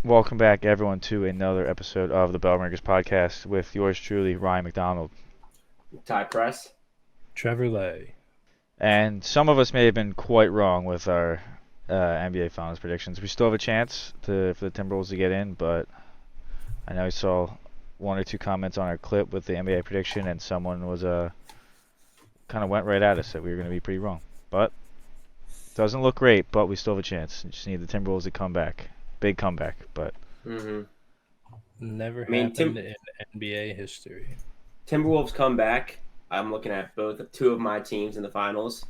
Welcome back, everyone, to another episode of the Bellringers podcast with yours truly, Ryan McDonald. Tie press. Trevor Lay. And some of us may have been quite wrong with our NBA Finals predictions. We still have a chance for the Timberwolves to get in, but I know I saw one or two comments on our clip with the NBA prediction, and someone was kind of went right at us that we were going to be pretty wrong. But doesn't look great, but we still have a chance. We just need the Timberwolves to come back, big comeback. But Mm-hmm. Never I mean, happened in NBA history. Timberwolves come back. I'm looking at two of my teams in the finals.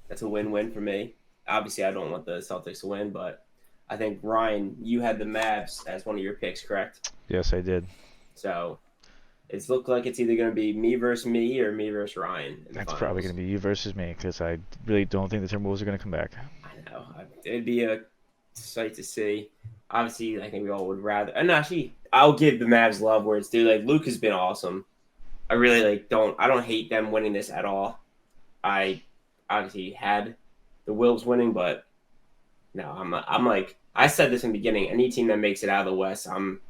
That's a win-win for me. Obviously, I don't want the Celtics to win, but I think Ryan, you had the Mavs as one of your picks, correct? yes, I did. So it's looked like it's either going to be me versus me or me versus Ryan. In the That's finals. probably going to be you versus me because I really don't think the Timberwolves are going to come back. I know it'd be a sight to see. Obviously, I think we all would rather. And actually, I'll give the Mavs love where it's due. Like Luke has been awesome. I really don't. I don't hate them winning this at all. I obviously had the Wolves winning, but no, I'm like I said this in the beginning. Any team that makes it out of the West, I'm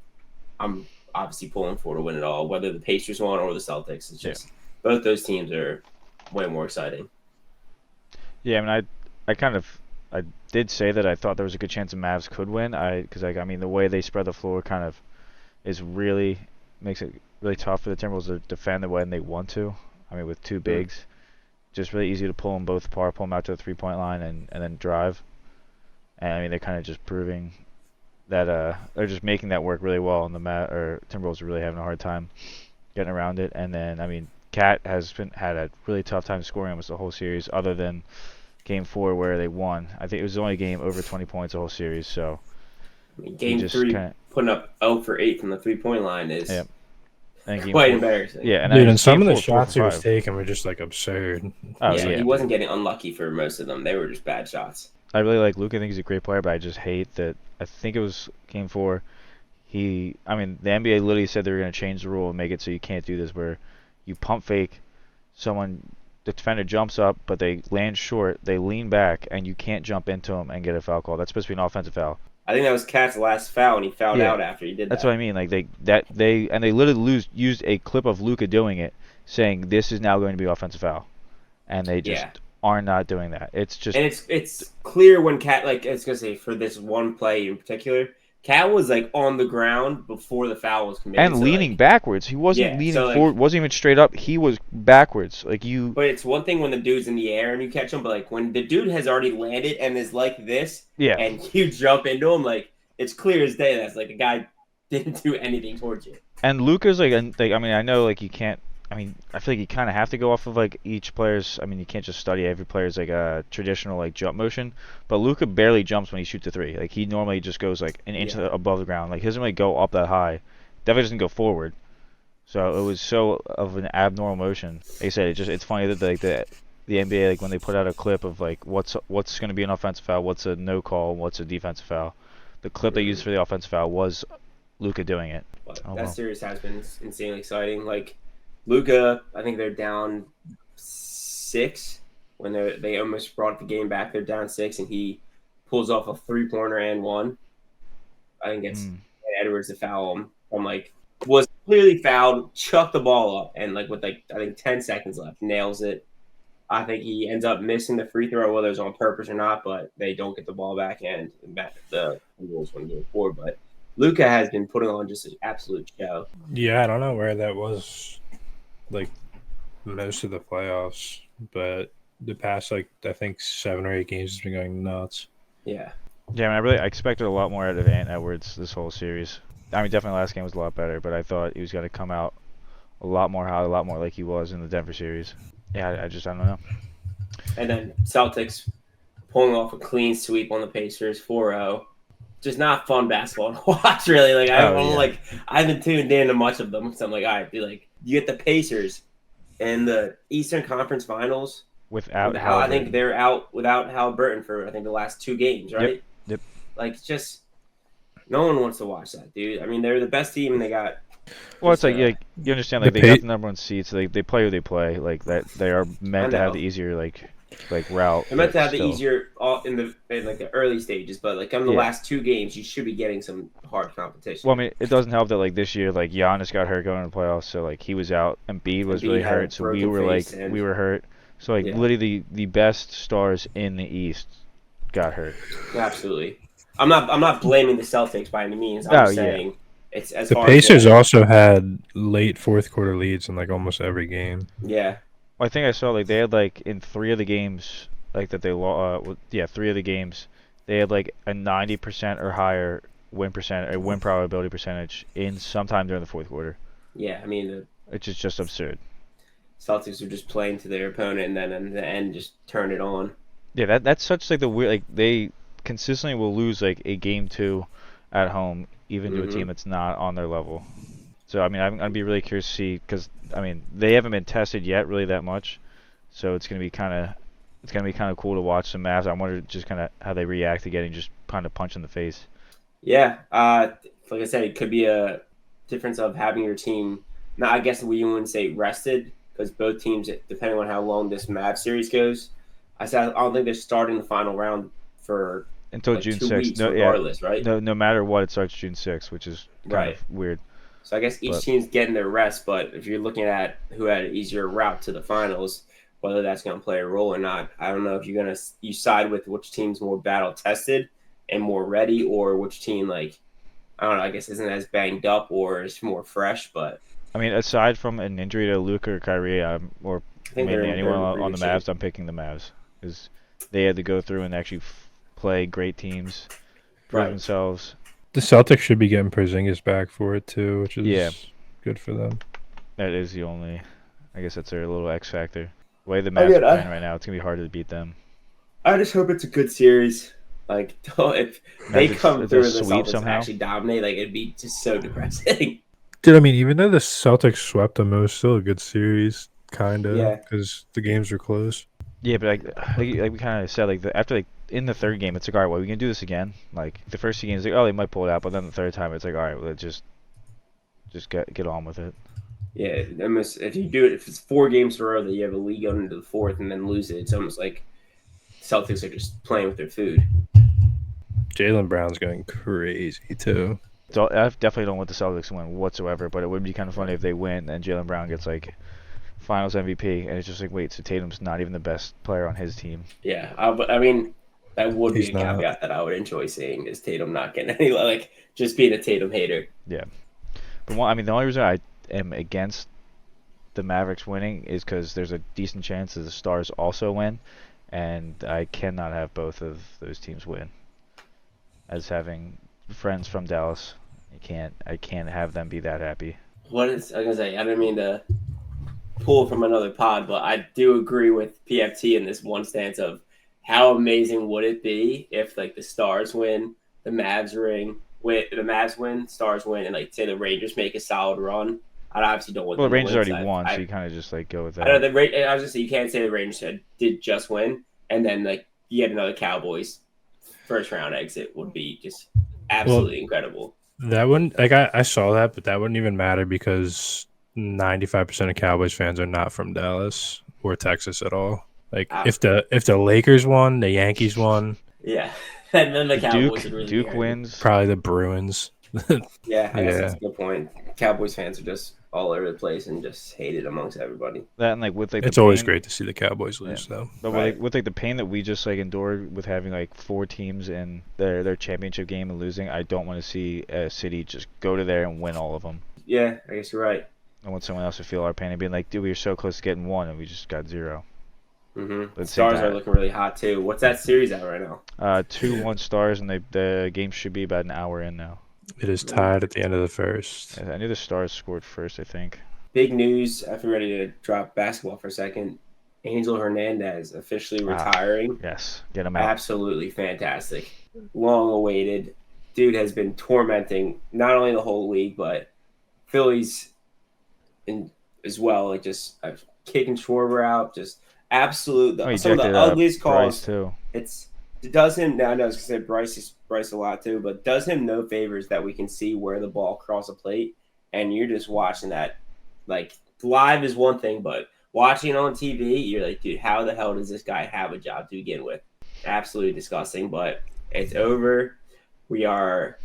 obviously pulling for to win it all. Whether the Pacers won or the Celtics, it's just both those teams are way more exciting. Yeah, I mean, I did say that I thought there was a good chance the Mavs could win. Because I mean, the way they spread the floor kind of is really makes it really tough for the Timberwolves to defend the way they want to. I mean, with two bigs, just really easy to pull them both apart, pull them out to the 3-point line, and then drive. And I mean, they're kind of just proving that they're just making that work really well, and Timberwolves are really having a hard time getting around it. And then I mean, Cat has had a really tough time scoring almost the whole series, other than Game 4 where they won. I think it was the only game over 20 points the whole series. So I mean, he game just three, kind putting up 0 for 8 from the 3-point line is of quite embarrassing. Yeah, and Dude, then and some Game of the 4, 4 shots for he was 5. taking were just like absurd. Oh Yeah, yeah, he wasn't getting unlucky for most of them. They were just bad shots. I really like Luke. I think he's a great player, but I just hate that. I think it was Game 4. I mean, the NBA literally said they were going to change the rule and make it so you can't do this, where you pump fake someone. The defender jumps up, but they land short. They lean back, and you can't jump into them and get a foul call. That's supposed to be an offensive foul. I think that was Cat's last foul, and he fouled Yeah, out after he did that's that. what I mean. Like they literally used a clip of Luka doing it, saying this is now going to be offensive foul, and they just Yeah, are not doing that. It's just and it's clear when Cat, like I was gonna say, for this one play in particular, Cat was like on the ground before the foul was committed. and So, leaning like, backwards. He wasn't yeah, leaning so like, forward. Wasn't even straight up. He was backwards. Like you. but it's one thing when the dude's in the air and you catch him, but like when the dude has already landed and is like this, Yeah. and you jump into him, like it's clear as day that's like the guy didn't do anything towards you. And Luka's like I mean, I know like you can't. I mean, I feel like you kind of have to go off of like each player's. I mean, you can't just study every player's like a traditional like jump motion. But Luka barely jumps when he shoots a three. Like he normally just goes like an inch Yeah. above the ground. Like he doesn't really go up that high. Definitely doesn't go forward. So it was so of an abnormal motion. Like I said, it's funny that like the NBA like when they put out a clip of like what's going to be an offensive foul, what's a no call, what's a defensive foul. The clip they used for the offensive foul was Luka doing it. But Oh that well. series has been insanely exciting. Like Luca, I think they're down 6 when they almost brought the game back. They're down 6, and he pulls off a 3-pointer and one. I think it's Mm. Edwards to foul him. I'm like was clearly fouled, chucked the ball up, and like with like I think 10 seconds left, nails it. I think he ends up missing the free throw, whether it's on purpose or not, but they don't get the ball back and back the Wolves win game 4. But Luca has been putting on just an absolute show. Yeah, I don't know where that was like most of the playoffs, but the past like I think 7 or 8 games has been going nuts. Yeah. Yeah, I mean, I expected a lot more out of Ant Edwards this whole series. I mean, definitely last game was a lot better, but I thought he was going to come out a lot more hot, a lot more like he was in the Denver series. Yeah, I don't know. And then Celtics pulling off a clean sweep on the Pacers 4-0. Just not fun basketball to watch, really. Like I haven't tuned in to much of them. So I'm like, all right, be like, you get the Pacers in the Eastern Conference Finals. Without How I think Halliburton. they're out without Halliburton for I think the last 2 games, right? Yep. Like just no one wants to watch that, dude. I mean, they're the best team and they got. Well, it's just, like you understand, The like they got the number one seed, so they play who they play. Like that, they are I meant to have know. the easier like like route, I meant but to have the still. easier in like the early stages, but like on the Yeah. last 2 games, you should be getting some hard Well, I competition. mean, it doesn't help that like this year, like Giannis got hurt going to the playoffs, so like he was out, and Embiid was really Embiid had a hurt, so we broken were face, like we and were hurt. So like yeah, literally the best stars in the East got hurt. absolutely. I'm not blaming the Celtics by any means. I'm Oh just yeah. saying it's as The hard as Pacers it. also had late fourth quarter leads in like almost every game. Yeah, Well, I think I saw like they had like in 3 of the games like that they lost. Yeah, 3 of the games they had like a 90% or higher win probability percentage in sometime during the fourth quarter, yeah. I mean, the which is just absurd. Celtics were just playing to their opponent, and then in the end, just turn it on. Yeah, that's such like the weird like they consistently will lose like a game two at home even to a team Hmm. that's not on their level. So I mean I'm gonna be really curious to see because I mean they haven't been tested yet really that much, so it's gonna be kind of cool to watch some Mavs. I wonder just kind of how they react to getting just kind of punched in the face. Yeah, like I said, it could be a difference of having your team. Now, I guess we wouldn't say rested because both teams, depending on how long this Mavs series goes, I said I don't think they're starting the final round for Until like June two 6th. weeks, No, yeah, regardless, right? no matter what, it starts June 6th, which is kind of Right. weird. So I guess each But team's getting their rest, but if you're looking at who had an easier route to the finals, whether that's going to play a role or not, I don't know if you side with which team's more battle tested and more ready, or which team like I don't know, I guess isn't as banged up or is more fresh, but I mean, aside from an injury to Luka or Kyrie, or I think mainly anyone they're in pretty on the good shape. Mavs, I'm picking the Mavs because they had to go through and actually play great teams, prove Right. themselves. The Celtics should be getting Porzingis back for it too, which Yeah, is good for them. that is the only. I guess that's their little X factor. The way the Mavs are Again, playing I right now, it's gonna be hard to beat them. I just hope it's a good series. Like if they Imagine come it's a through and the sweep Celtics somehow. actually dominate, like it'd be just so depressing. Dude, I mean, even though the Celtics swept them, it was still a good series, kinda, Yeah. because the games were close. Yeah, but like we kind of said, like after like in the third game, it's like all right, well we can do this again. Like the first 2 games, like oh they might pull it out, but then the third time, it's like all right, well, let's just get on with it. Yeah, almost if you do it, if it's 4 games in a row that you have a lead going into the fourth and then lose it, it's almost like Celtics are just playing with their food. Jalen Brown's going crazy too. So I definitely don't want the Celtics to win whatsoever, but it would be kind of funny Right. if they win and Jalen Brown gets like Finals MVP, and it's just like wait, so Tatum's not even the best player on his team. Yeah, but I mean, that would be He's a not. caveat that I would enjoy seeing is Tatum not getting any like just being a Tatum hater. Yeah, but I mean the only reason I am against the Mavericks winning is because there's a decent chance that the Stars also win, and I cannot have both of those teams win. As having friends from Dallas, I can't have them be that happy. What is I gonna say? I didn't mean to pull from another pod, but I do agree with PFT in this one stance of how amazing would it be if like the Stars win, the Mavs win, Stars win, and like say the Rangers make a solid run. I obviously don't want Well, the them to Rangers win already because won, so I you kind of just like go with I know that. I was just say you can't say the Rangers did just win, and then like you get another Cowboys first round exit would be just Well, absolutely incredible. that wouldn't like I saw that, but that wouldn't even matter because 95% of Cowboys fans are not from Dallas or Texas at all. Like Uh, if the Lakers won, the Yankees won, yeah, and then the If Cowboys Duke would really be Duke hurting. wins, probably the Bruins. Yeah, I guess that's Yeah. a good point. Cowboys fans are just all over the place and just hated amongst everybody. that and like with like the It's always pain, great to see the Cowboys yeah. lose though. But Right. with like the pain that we just like endured with having like 4 teams in their championship game and losing, I don't want to see a city just go to there and win all of them. Yeah, I guess you're right. I want someone else to feel our pain and being like, dude, we were so close to getting one and we just got 0. Mm-hmm. But at the same Stars are time, looking really hot too. What's that series at right now? 2-1 Stars, and the game should be about an hour in now. It is tied at the end of the first. I knew the Stars scored first, I think. Big news. If we're ready to drop basketball for a second, Angel Hernandez officially retiring. Yes, get him out. Absolutely fantastic. Long awaited. Dude has been tormenting not only the whole league, but Phillies in, as well. Like just kicking Schwarber out. Just absolute. Oh, he Some of the ejected ugliest Bryce calls. too. It does him now. I was gonna say Bryce a lot too, but does him no favors that we can see where the ball cross a plate, and you're just watching that. Like live is one thing, but watching on TV, you're like, dude, how the hell does this guy have a job to begin with? Absolutely disgusting, but it's over. We are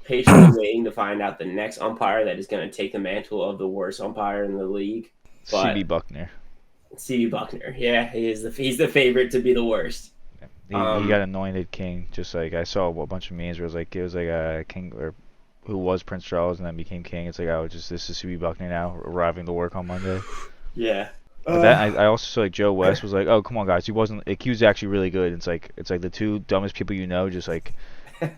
patiently waiting to find out the next umpire that is going to take the mantle of the worst umpire in the league. CB But Buckner. CB Buckner, yeah, he's the favorite to be the worst. He got anointed king. Just like I saw a bunch of memes where it was like a king or who was Prince Charles and then became king. It's like, oh, just this is CB Buckner now arriving to work on Monday. Yeah. But that I also saw like Joe West was like, oh come on guys, he wasn't like, he was actually really good. It's like the two dumbest people you know just like being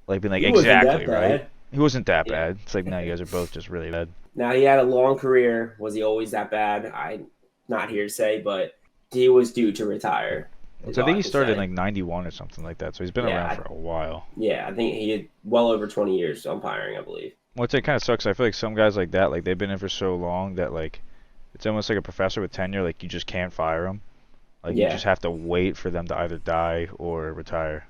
like He wasn't exactly that right. bad. He wasn't that Yeah. bad. It's like no, you guys are both just really bad. Now he had a long career. Was he always that bad? I'm not here to say, but he was due to retire. So I think he started in like '91 or something like that. So he's been Yeah, around for a while. Yeah, I think he had well over 20 years umpiring, I believe. Well, it kind of sucks. I feel like some guys like that, like they've been in for so long that like it's almost like a professor with tenure. Like you just can't fire them. Like you Yeah. just have to wait for them to either die or retire,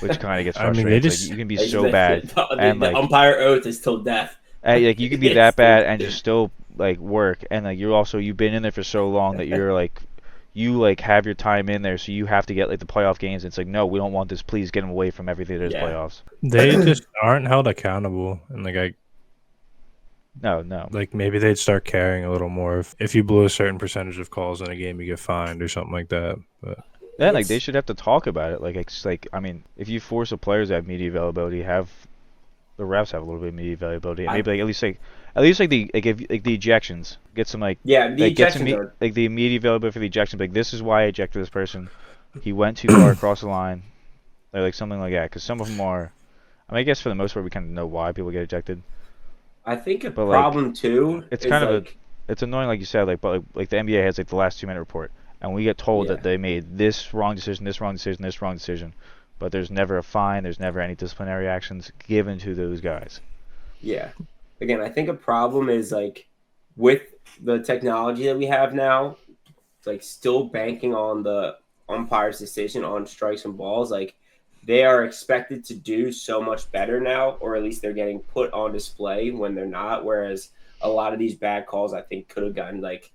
which kind of gets I mean, frustrating. they It's just- like you can be so bad, and the like umpire oath is till death. like you can be that bad and just still like work, and like you've been in there for so long that you're like you like have your time in there, so you have to get like the playoff games. It's like no, we don't want this. Please get them away from everything that is Yeah. playoffs. They just aren't held accountable, and No. like maybe they'd start caring a little more if you blew a certain percentage of calls in a game, you get fined or something like that. But Then like they should have to talk about it. Like it's like I mean, if you force the players to have media availability, have the refs have a little bit of media availability, and maybe like at least like the like if like the ejections get some like Yeah, the like get some ejections are. like the immediate availability for the ejections. Like this is why I ejected this person. He went too far across the line, like something like that. Because some of them are. I mean, I guess for the most part we kind of know why people get ejected. I think a But, like, problem too it's is kind of like It's annoying, like you said, like the NBA has like the last 2 minute report, and we get told Yeah. that they made this wrong decision, this wrong decision, this wrong decision, but there's never a fine, there's never any disciplinary actions given to those guys. yeah. Again, I think a problem is like with the technology that we have now, like still banking on the umpire's decision on strikes and balls. Like they are expected to do so much better now, or at least they're getting put on display when they're not. Whereas a lot of these bad calls, I think, could have gotten like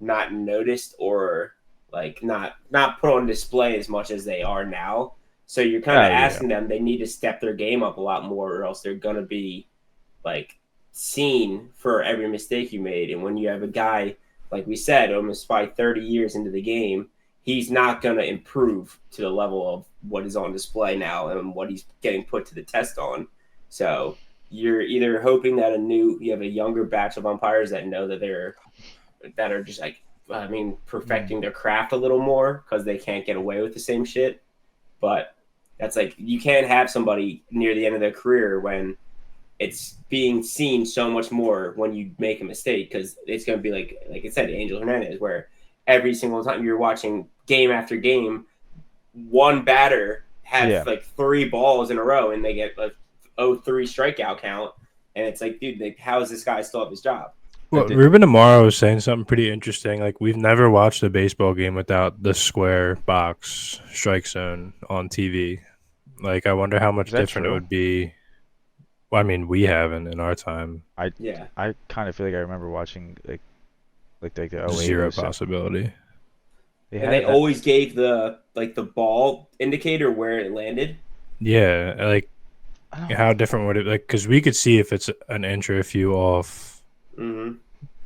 not noticed or like not put on display as much as they are now. So you're kind of Oh, yeah. asking them they need to step their game up a lot more, or else they're gonna be like seen for every mistake you made. And when you have a guy, like we said, almost probably 30 years into the game, he's not going to improve to the level of what is on display now and what he's getting put to the test on. So you're either hoping that you have a younger batch of umpires that know that are just like, I mean, perfecting their craft a little more because they can't get away with the same shit. But that's like, you can't have somebody near the end of their career when it's being seen so much more when you make a mistake, because it's going to be like I said, Angel Hernandez, where every single time you're watching game after game, one batter has like 3 balls in a row and they get like 0-3 strikeout count, and it's like, dude, like, how is this guy still have his job? well, Ruben Amaro was saying something pretty interesting. Like we've never watched a baseball game without the square box strike zone on TV. Like I wonder how much Is that different it true? would be. Well, I mean, we haven't in our time. Yeah, I kind of feel like I remember watching like the 08, Zero 07. possibility. They and had they it always gave the ball indicator where it landed. Yeah, like I don't know. how different would it like? Because we could see if it's an inch or a few off, Mm-hmm.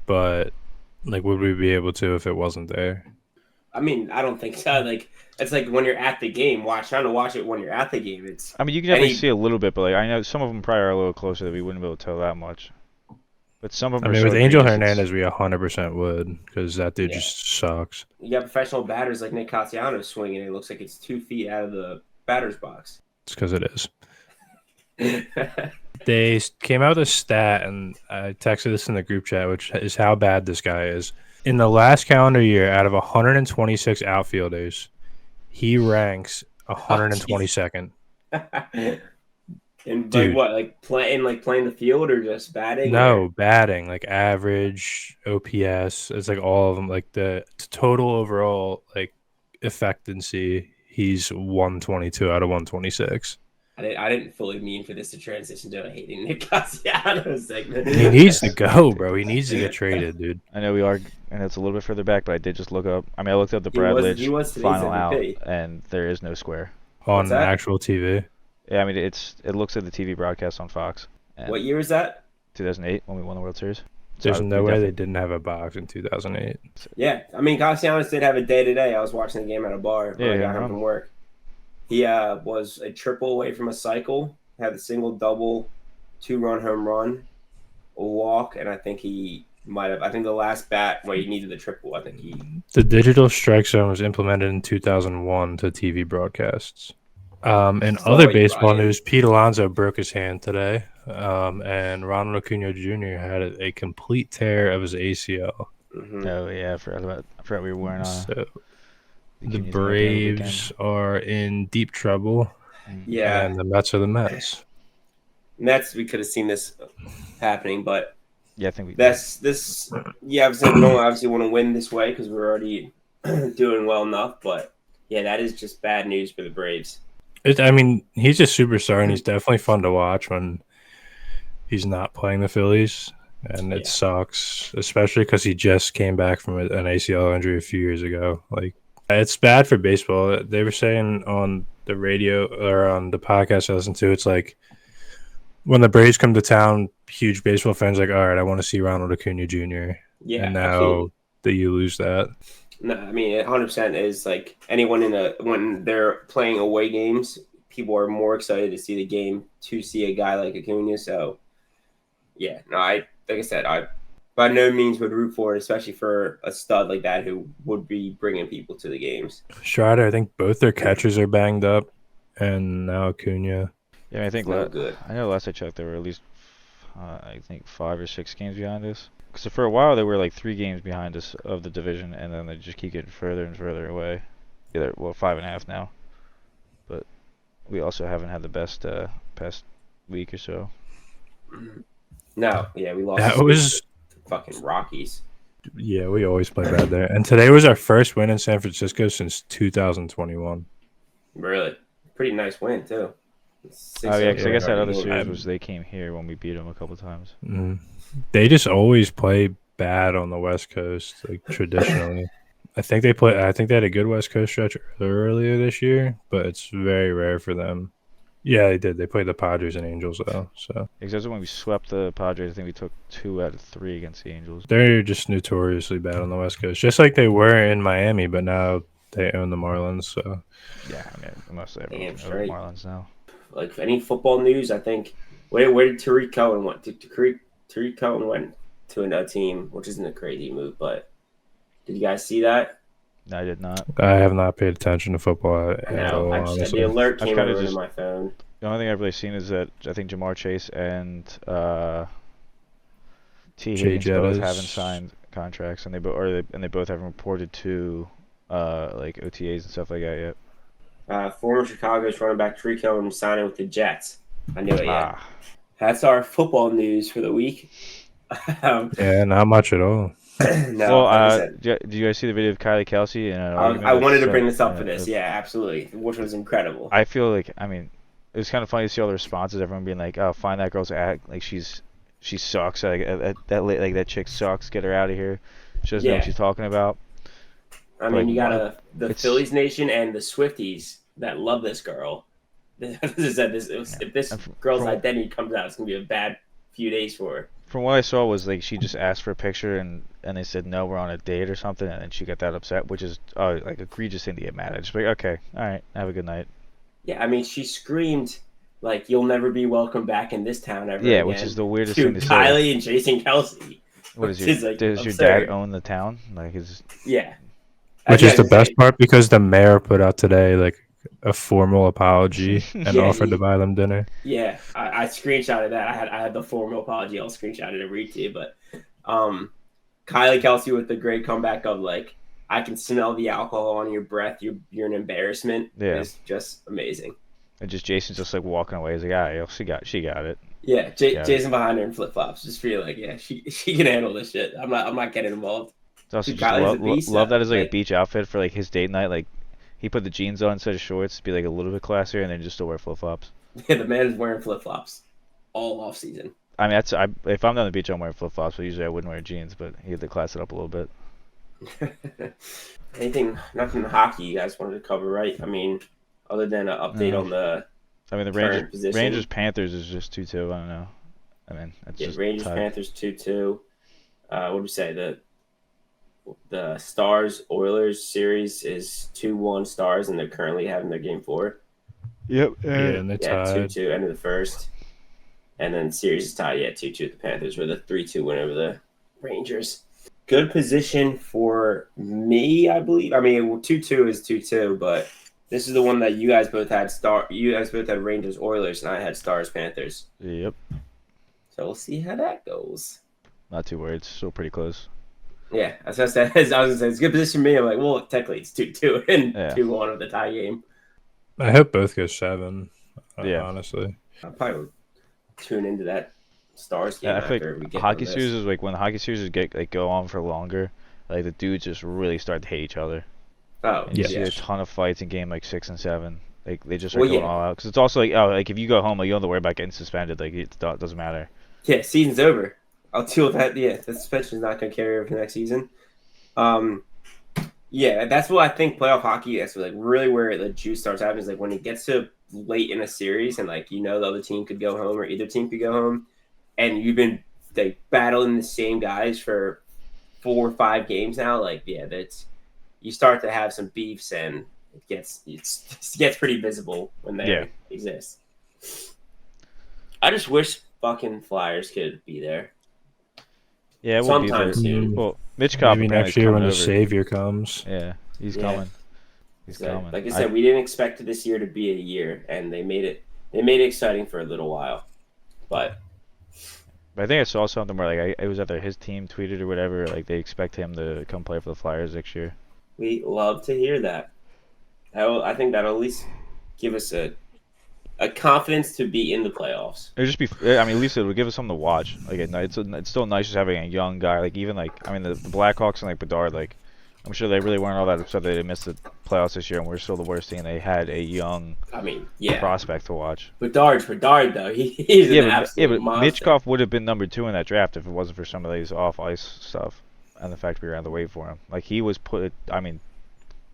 but like, would we be able to if it wasn't there? I mean, I don't think so. Like, it's like when you're at the game, trying to watch it when you're at the game. It's I mean, you can definitely any- see a little bit, but like I know some of them probably are a little closer that we wouldn't be able to tell that much. But some of I them mean, are with so Angel egregious, Hernandez, we 100% would, because that dude Yeah. just sucks. you got professional batters like Nick Castellanos swinging. It looks like it's 2 feet out of the batter's box. It's because it is. They came out with a stat, and I texted this in the group chat, which is how bad this guy is. In the last calendar year, out of 126 outfielders, he ranks 122nd. And Dude. like what, like playing the field or just batting? No, batting, like average, OPS. It's like all of them. Like the total overall like effectivency, he's 122 out of 126. I didn't fully mean for this to transition to a hating Nick Cassiano segment. He needs to go, bro. He needs to get traded, dude. I know we are, and it's a little bit further back, but I did just look up. I mean, I looked up the Brad He Lidge was today's final out, MVP. and there is no square. What's On that? actual TV. Yeah, I mean, it looks at the TV broadcast on Fox. And What year is that? 2008 when we won the World Series. There's So no we way they definitely- didn't have a box in 2008. Yeah, I mean, Castellanos did have a day today. I was watching the game at a bar when I Yeah, got home yeah. from work. He was a triple away from a cycle, had a single, double, 2-run home run, a walk, and I think he might have. I think the last bat where he needed the triple, I think he. The digital strike zone was implemented in 2001 to TV broadcasts. In Slow other it, baseball Ryan. news, Pete Alonso broke his hand today, and Ronald Acuna Jr. had a complete tear of his ACL. Mhm. Oh yeah, I forgot we were wearing So the Acunia's Braves are in deep trouble, Yeah, and the Mets are the Mets. Mets. We could have seen this happening, but Yeah, I think we. this. Yeah, obviously want to win this way because we're already doing well enough. But yeah, that is just bad news for the Braves. I mean, he's a superstar, and he's definitely fun to watch when he's not playing the Phillies. And it Yeah. sucks, especially because he just came back from an ACL injury a few years ago. Like, it's bad for baseball. They were saying on the radio or on the podcast I listened to, it's like when the Braves come to town, huge baseball fans are like, all right, I want to see Ronald Acuna Jr. Yeah, And now absolutely. that you lose that, No, I mean, 100% is like anyone when they're playing away games, people are more excited to see the game to see a guy like Acuna. So, yeah, no, like I said, I by no means would root for it, especially for a stud like that who would be bringing people to the games. Strider, I think both their catchers are banged up, and now Acuna. Yeah, I think No good. I know last I checked, there were at least I think 5 or 6 games behind us. Because for a while they were like 3 games behind us of the division, and then they just keep getting further and further away. Yeah, they're, well, 5.5 now. But we also haven't had the best past week or so. No, yeah, we lost. That was, to fucking Rockies. yeah, we always play bad there. And today was our first win in San Francisco since 2021. Really, pretty nice win too. Oh yeah, because I guess that other game. series was they came here when we beat them a couple times. They just always play bad on the West Coast, like traditionally. I think they had a good West Coast stretch earlier this year, but it's very rare for them. Yeah, they did. They played the Padres and Angels though, so Because when we swept the Padres, I think we took 2 out of 3 against the Angels. they're just notoriously bad on the West Coast, just like they were in Miami, but now they own the Marlins. So Yeah, I mean, mostly Damn everyone knows the straight. Marlins now. Like any football news, I think. Where did Tariq Cohen went? Tariq Cohen went to a team, which isn't a crazy move, but did you guys see that? No, I did not. I have not paid attention to football at No, all, the honestly. alert I've came kinda over to just- my phone. The only thing I've really seen is that I think Jamar Chase and T. Jay Higgins both Jettas. haven't signed contracts, and they both haven't reported to like OTAs and stuff like that yet. Former Chicago's running back Tariq Cohen signing with the Jets. I knew it. Yeah, Ah, that's our football news for the week. Yeah, not much at all. No, well, like I said, did you guys see the video of Kylie Kelce? I wanted to bring this up for this. Yeah, absolutely, which was incredible. I feel like, I mean, it was kind of funny to see all the responses. Everyone being like, "Oh, find that girl's act. Like she sucks. Like that chick sucks. Get her out of here. She doesn't know Yeah. what she's talking about." I mean, like, you got the it's- Phillies nation and the Swifties that love this girl. If this And girl's from- identity comes out, it's gonna be a bad few days for her. From what I saw was like she just asked for a picture and they said no, we're on a date or something, and then she got that upset, which is like egregious thing to get mad at. Just like, okay, all right, have a good night. Yeah, I mean, she screamed like, "You'll never be welcome back in this town ever." Yeah, again which is the weirdest to thing to say. Kylie and Jason Kelsey. What is which your is, like, does your absurd. dad own the town? Like his Yeah, Which I is the guess- best part because the mayor put out today like a formal apology and Yeah, offered to buy them dinner. Yeah, I screenshotted that. I had the formal apology. I'll screenshot it and read to you. But Kylie Kelce with the great comeback of like, I can smell the alcohol on your breath. You're an embarrassment. Yeah. Is just amazing. and just Jason's just like walking away. He's like, ah, she got it. Yeah, Yeah. Jason behind her in flip flops. Just feel like, yeah, she can handle this shit. I'm not getting involved. It's also Dude, just Kylie's a beast, love though. that as like Like- a beach outfit for like his date night. Like he put the jeans on instead of shorts to be like a little bit classier, and then just still wear flip flops. Yeah, the man is wearing flip flops all off season. I mean, if I'm on the beach, I'm wearing flip flops. But usually I wouldn't wear jeans. But he had to class it up a little bit. Nothing hockey you guys wanted to cover, right? I mean, other than an update on the I mean, the current position. Rangers Panthers is just 2-2. I don't know. I mean, it's just Rangers tied. Panthers 2-2. What do we say? The Stars Oilers series is 2-1 Stars, and they're currently having their game 4. Yep. Yeah, and they tied. 2-2 end of the first, and then series is tied. 2-2 with the Panthers with a 3-2 win over the Rangers. Good position for me, I believe. I mean, 2-2 is 2-2, but this is the one that you guys both had. You guys both had Rangers Oilers, and I had Stars Panthers. Yep. So we'll see how that goes. Not too worried. It's still pretty close. Yeah, as I said, I was gonna say it's a good position for me. I'm like, well, technically it's 2-2 and 2-1 of the tie game. I hope both go 7. Yeah, honestly, I'll probably tune into that Stars game I after think we get hockey series is like when the hockey series go on for longer. Like the dudes just really start to hate each other. Oh, and you see a ton of fights in game like 6 and 7. Like they just are going all out because it's also like if you go home, like you don't have to worry about getting suspended. Like it doesn't matter. Yeah, season's over. I'll deal with that. Yeah, the suspension is not going to carry over for next season. Yeah, that's what I think playoff hockey is. Like really where the juice starts happening is like when it gets to late in a series and like the other team could go home or either team could go home, and you've been like battling the same guys for 4 or 5 games now. Like that's you start to have some beefs and it gets pretty visible when they exist. I just wish fucking Flyers could be there. Yeah, we'll sometime be soon. Well, Mitch Kopp maybe next year when the over. savior comes. Yeah, he's coming. He's coming. Like I said, we didn't expect this year to be a year, and they made it exciting for a little while. But I think I saw something where like it was either his team tweeted or whatever. Like they expect him to come play for the Flyers next year. We love to hear that. I think that'll at least give us a confidence to be in the playoffs. It'd just be. I mean, at least it would give us something to watch. Like it's still nice just having a young guy. Like even like I mean the Blackhawks and like Bedard. Like I'm sure they really weren't all that upset that they missed the playoffs this year and we're still the worst team. They had a young prospect to watch. Bedard though, he's an absolute monster. Mitchkov would have been number 2 in that draft if it wasn't for some of these off ice stuff and the fact we were on the wait for him. Like he was put. I mean,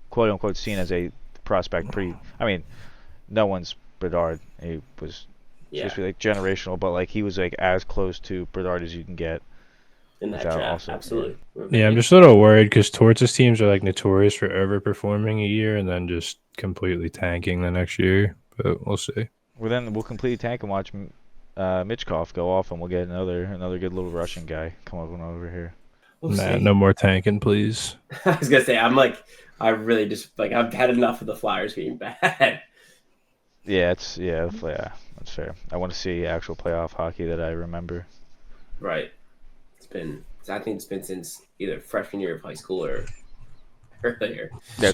quote unquote, seen as a prospect. I mean, no one's Bedard. He was supposed to be like generational, but like he was like as close to Bedard as you can get. In that draft, absolutely. Yeah, I'm just a little worried because Torts' teams are like notorious for overperforming a year and then just completely tanking the next year. But we'll see. Well, then we'll completely tank and watch Mitchkov go off, and we'll get another good little Russian guy come over here. No more tanking, please. I was gonna say, I really just like I've had enough of the Flyers being bad. That's fair. I want to see actual playoff hockey that I remember. Right. I think it's been since either freshman year of high school or earlier. Yeah,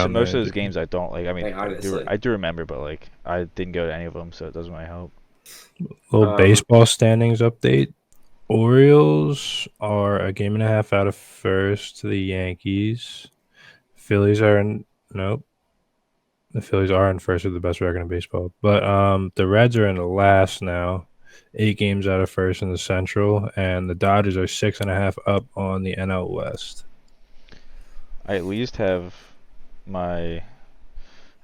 most of those games I don't like. I mean, I do remember, but like I didn't go to any of them, so it doesn't really help. Little baseball standings update. Orioles are a game and a half out of first to the Yankees. Phillies are nope. The Phillies are in first with the best record in baseball. But the Reds are in last now. 8 games out of first in the Central, and the Dodgers are 6.5 up on the NL West. I at least have the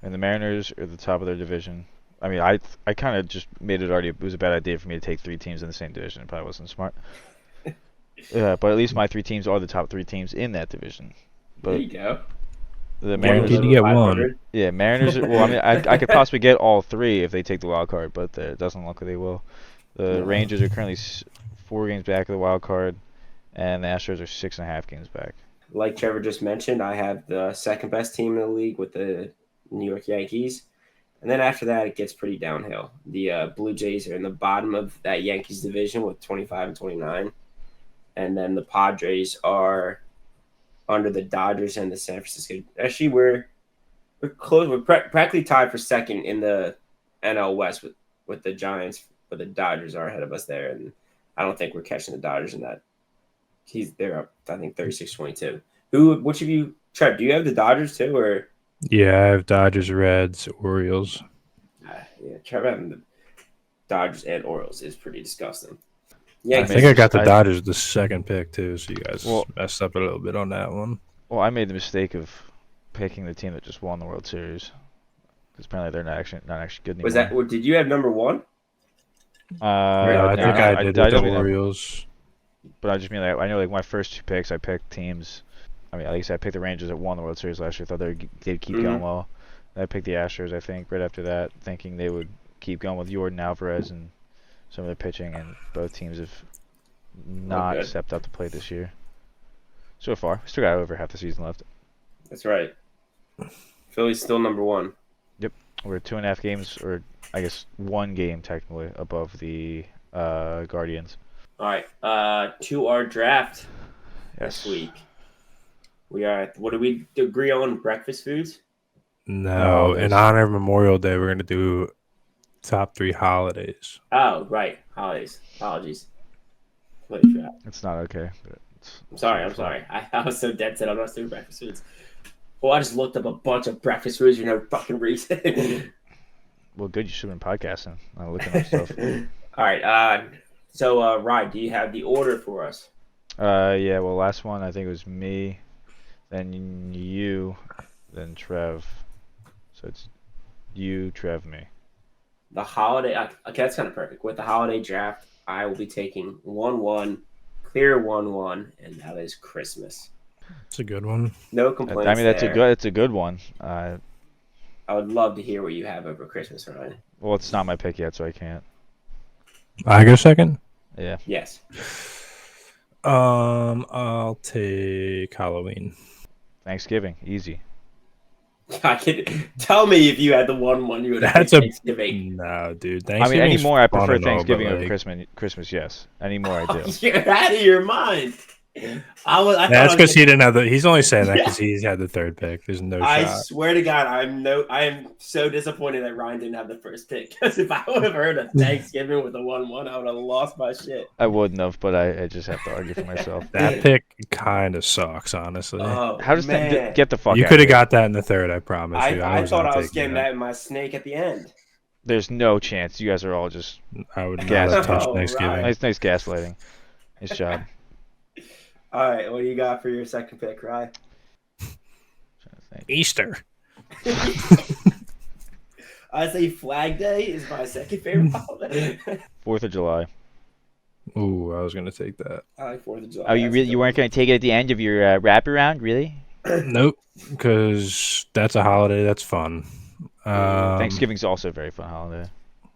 Mariners are at the top of their division. I mean, I kind of just made it was a bad idea for me to take 3 teams in the same division. It probably wasn't smart. Yeah, but at least my 3 teams are the top 3 teams in that division. But there you go. The Mariners. Did you get 1? Yeah, Mariners. Well, I mean, I could possibly get all 3 if they take the wild card, but it doesn't look like they will. The Rangers are currently 4 games back of the wild card, and the Astros are 6.5 games back. Like Trevor just mentioned, I have the second best team in the league with the New York Yankees. And then after that, it gets pretty downhill. The Blue Jays are in the bottom of that Yankees division with 25 and 29. And then the Padres are under the Dodgers and the San Francisco. Actually, we're close. We're practically tied for second in the NL West with the Giants, but the Dodgers are ahead of us there. And I don't think we're catching the Dodgers in that. They're up, I think, 36-22. Which of you, Trev, do you have the Dodgers too, or? Yeah, I have Dodgers, Reds, Orioles. Yeah, Trevor having Dodgers and Orioles is pretty disgusting. I Yeah, think I got the I- Dodgers the second pick too, so you guys Well- messed up a little bit on that one. Well, I made the mistake of picking the team that just won the World Series because apparently they're not actually good anymore. was that? Or did you have number one? I no, think no, I did I with the don't mean that. Orioles. But I just mean like I know like my first 2 picks I picked teams. I mean, at least I picked the Rangers that won the World Series last year. Thought they'd keep going well. And I picked the Astros. I think right after that, thinking they would keep going with Jordan Alvarez and some of their pitching. And both teams have not stepped up to play this year. So far, we still got over half the season left. That's right. Philly's still number one. We're 2.5 games, or I guess 1 game technically, above the Guardians. All right. To our draft Yes. this week. We are. What do we agree on? Breakfast foods. No, there's- in honor of Memorial Day, we're gonna do top 3 holidays. Oh, right. Holidays. Apologies. Play draft. It's not okay. But I'm sorry. I was so dead set on us doing breakfast foods. Well, I just looked up a bunch of breakfast foods for no fucking reason. Well, good. You should have been podcasting. Not looking up stuff. All right. So, Ryan, do you have the order for us? Yeah. Well, last one I think it was me, then you, then Trev. So it's you, Trev, me. The holiday. Okay, that's kind of perfect. With the holiday draft, I will be taking 1-1, clear 1-1, and that is Christmas. It's a good one. No complaints. I mean, that's there. it's a good one. I would love to hear what you have over Christmas, Ryan. Well, it's not my pick yet, so I can't. I go second. Yeah. Yes. I'll take Halloween. Thanksgiving, easy. I could tell me if you had the 1-1 you would have That's a Thanksgiving. no, dude. I mean, Thanksgiving's anymore I fun prefer and all, but, Thanksgiving over like, Christmas. Christmas, yes. Anymore I do. You're out of your mind. I thought That's I was because he didn't have the. He's only saying that because he's had the third pick. There's no I shot. swear to God, I am so disappointed that Ryan didn't have the first pick. Because if I would have heard of Thanksgiving with a 1-1, I would have lost my shit. I wouldn't have, but I just have to argue for myself. That pick kind of sucks, honestly. Oh, How does man. that get the fuck? You out could have of here. got that in the third. I promise you. I thought not I was taking getting that in my snake at the end. There's no chance. You guys are all just I would not Gas. have touched Oh, Thanksgiving. right. nice gaslighting. Nice job. All right, what do you got for your second pick, Ryan? Trying to think. Easter. I say Flag Day is my second favorite holiday. 4th of July. Ooh, I was gonna take that. I like 4th of July. Oh, you That's really a you weren't good going to take it at the end of your wraparound, really? Nope, because that's a holiday. That's fun. Thanksgiving's also a very fun holiday.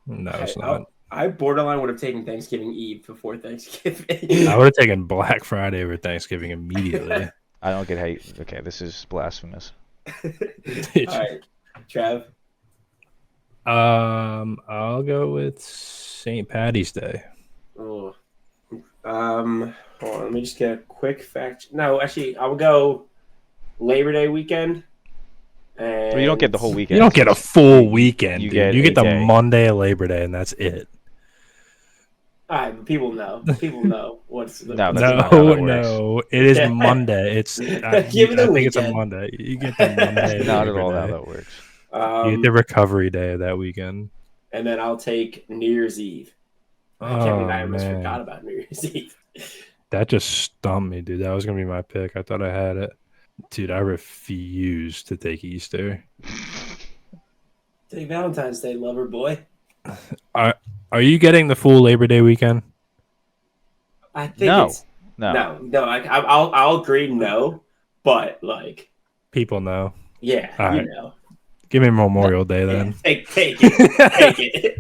No, one. it's not. I borderline would have taken Thanksgiving Eve before Thanksgiving. I would have taken Black Friday over Thanksgiving immediately. I don't get how you... Okay, this is blasphemous. All right, Trev. I'll go with St. Patty's Day. Oh. Hold on, let me just get a quick fact. No, actually, I will go Labor Day weekend. And Well, you don't get the whole weekend. You don't get a full weekend, You dude. get You get a the day. Monday of Labor Day, and that's it. All right, but people know. People know what's the No, that's not how No, that works. no, it is Monday. It's I Give it a think it's a weekend. Monday. You get the Monday. of Not at Labor all how Day. that works. You get the recovery day of that weekend. And then I'll take New Year's Eve. I can't believe I almost man. forgot about New Year's Eve. That just stumped me, dude. That was gonna be my pick. I thought I had it. Dude, I refuse to take Easter. Take Valentine's Day, lover boy. Are you getting the full Labor Day weekend? I think No. it's No. no. I'll agree, no, but like, People know. yeah, All you right. know, Give me Memorial Day then. take it, take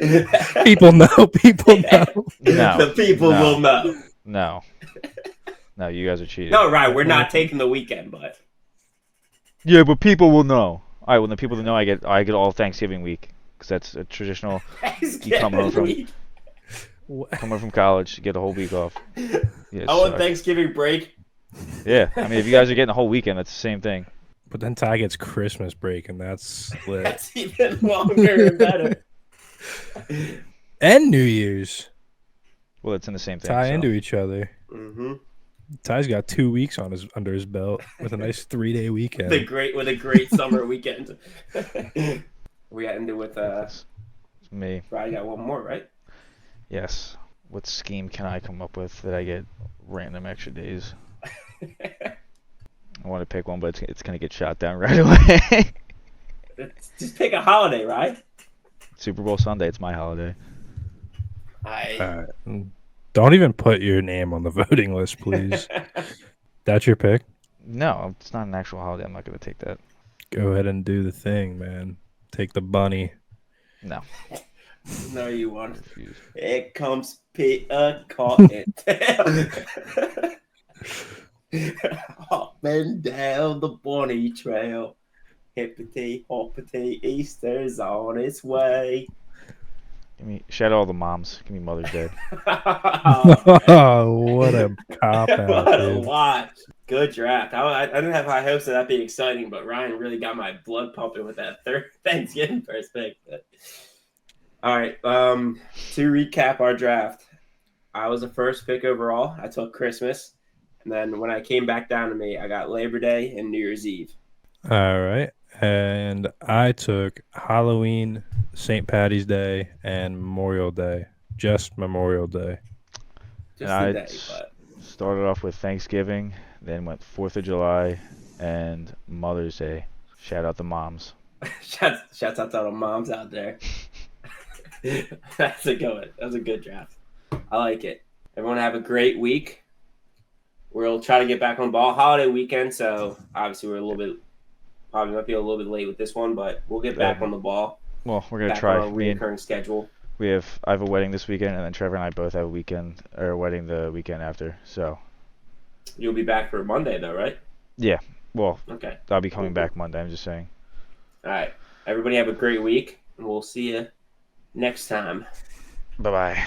it. People know. People know. No. The people No. will know. No. No, you guys are cheating. No, right? We're not taking the weekend, but Yeah, but people will know. All right, well, the people that know, I get all Thanksgiving week because that's a traditional. come home from- week. Come home from college, you get a whole week off. Yeah, I want sucks. Thanksgiving break. Yeah, I mean, if you guys are getting a whole weekend, that's the same thing. But then Ty gets Christmas break, and that's lit. That's even longer and better. And New Year's Well, it's in the same thing. tie so. into each other. Mm-hmm. Ty's got 2 weeks under his belt with a nice 3-day weekend. With a great summer weekend. We end it with It's Me. Probably got one more, right? Yes. What scheme can I come up with that I get random extra days? I want to pick one, but it's gonna get shot down right away. Just pick a holiday, right? Super Bowl Sunday. It's my holiday. I. Don't even put your name on the voting list, please. That's your pick? No, it's not an actual holiday. I'm not gonna take that. Go ahead and do the thing, man. Take the bunny. No. No, you won't. Refuse. Here comes Peter Cottontail. Up and down the bunny trail. Hippity hoppity, Easter's on its way. Give me shout out all the moms. Give me Mother's Day. Oh, what a cop out, What a dude. watch. Good draft. I didn't have high hopes of that being exciting, but Ryan really got my blood pumping with that third Thanksgiving first pick. All right. To recap our draft, I was the first pick overall. I took Christmas. And then when I came back down to me, I got Labor Day and New Year's Eve. All right. And I took Halloween, St. Patty's Day, and Memorial Day. Just Memorial Day. Just And the I day, but started off with Thanksgiving, then went 4th of July and Mother's Day. Shout out the moms. shouts out to all the moms out there. That's a good one. That was a good draft. I like it. Everyone have a great week. We'll try to get back on the ball. Holiday weekend, so obviously we're probably might be a little bit late with this one, but we'll get back on the ball. Well, we're gonna Back try. on a recurring schedule. I have a wedding this weekend, and then Trevor and I both have a wedding the weekend after. So You'll be back for Monday, though, right? yeah, well, Okay. I'll be coming back Monday. I'm just saying. All right. Everybody have a great week, and we'll see you next time. Bye bye.